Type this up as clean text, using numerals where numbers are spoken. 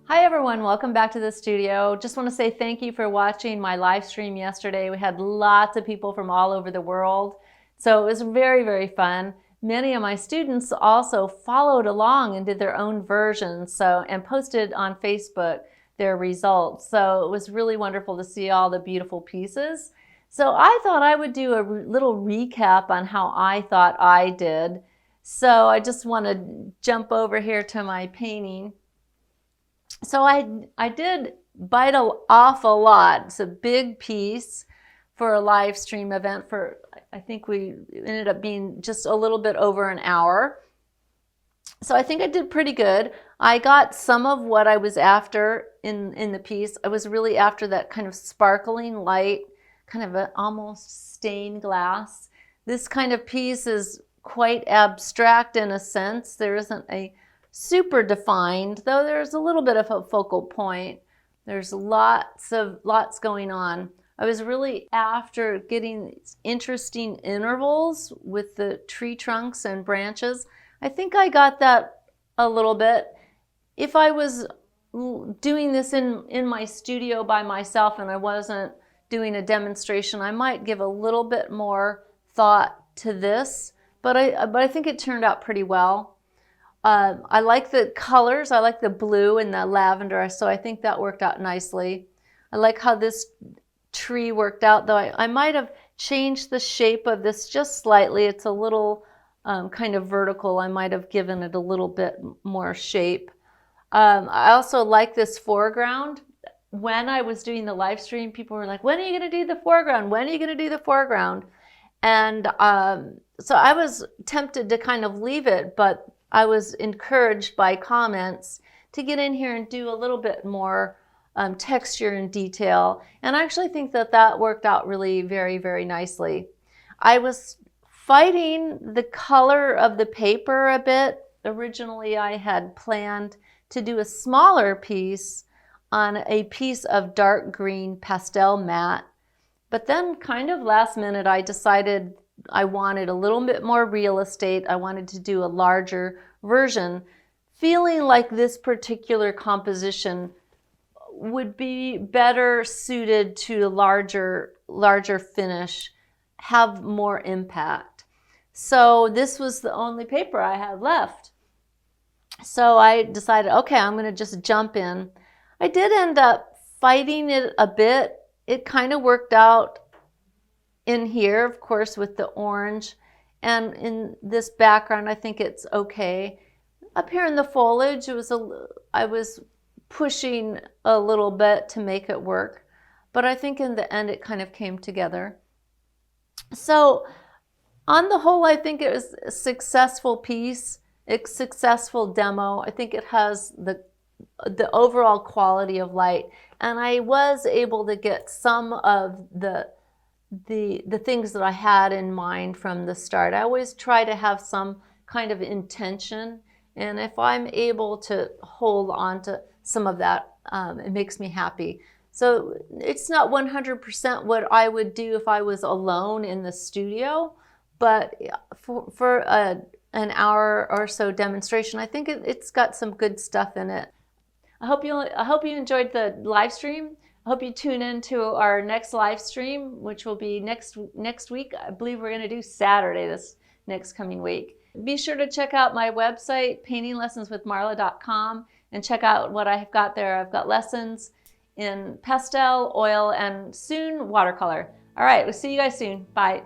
Hi everyone, welcome back to the studio. Just want to say thank you for watching my live stream yesterday. We had lots of people from all over the world, so it was very, very fun. Many of my students also followed along and did their own versions and posted on Facebook their results. So it was really wonderful to see all the beautiful pieces. So I thought I would do a little recap on how I thought I did. So I just want to jump over here to my painting. So I did bite off a lot. It's a big piece for a live stream event for, I think we ended up being just a little bit over an hour. So I think I did pretty good. I got some of what I was after in the piece. I was really after that kind of sparkling light, kind of an almost stained glass. This kind of piece is quite abstract in a sense. There isn't a super defined, though there's a little bit of a focal point. There's lots going on. I was really after getting interesting intervals with the tree trunks and branches. I think I got that a little bit. If I was doing this in my studio by myself and I wasn't doing a demonstration, I might give a little bit more thought to this, but I think it turned out pretty well. I like the colors. I like the blue and the lavender, so I think that worked out nicely. I like how this tree worked out, though I might have changed the shape of this just slightly. It's a little kind of vertical. I might have given it a little bit more shape. I also like this foreground. When I was doing the live stream, people were like, when are you going to do the foreground? When are you going to do the foreground? And so I was tempted to kind of leave it, but I was encouraged by comments to get in here and do a little bit more texture and detail. And I actually think that that worked out really very, very nicely. I was fighting the color of the paper a bit. Originally, I had planned to do a smaller piece on a piece of dark green pastel matte. But then kind of last minute, I decided I wanted a little bit more real estate. I wanted to do a larger version, feeling like this particular composition would be better suited to a larger finish, have more impact. So this was the only paper I had left. So I decided, okay, I'm going to just jump in. I did end up fighting it a bit. It kind of worked out in here, of course, with the orange, and in this background, I think it's okay. Up here in the foliage, I was pushing a little bit to make it work, but I think in the end, it kind of came together. So on the whole, I think it was a successful piece, a successful demo. I think it has the overall quality of light, and I was able to get some of the things that I had in mind from the start. I always try to have some kind of intention, and if I'm able to hold on to some of that, it makes me happy. So it's not 100% what I would do if I was alone in the studio, but for an hour or so demonstration, I think it's got some good stuff in it. I hope you enjoyed the live stream. I hope you tune in to our next live stream, which will be next week. I believe we're going to do Saturday this next coming week. Be sure to check out my website, paintinglessonswithmarla.com, and check out what I've got there. I've got lessons in pastel, oil, and soon watercolor. All right, we'll see you guys soon. Bye.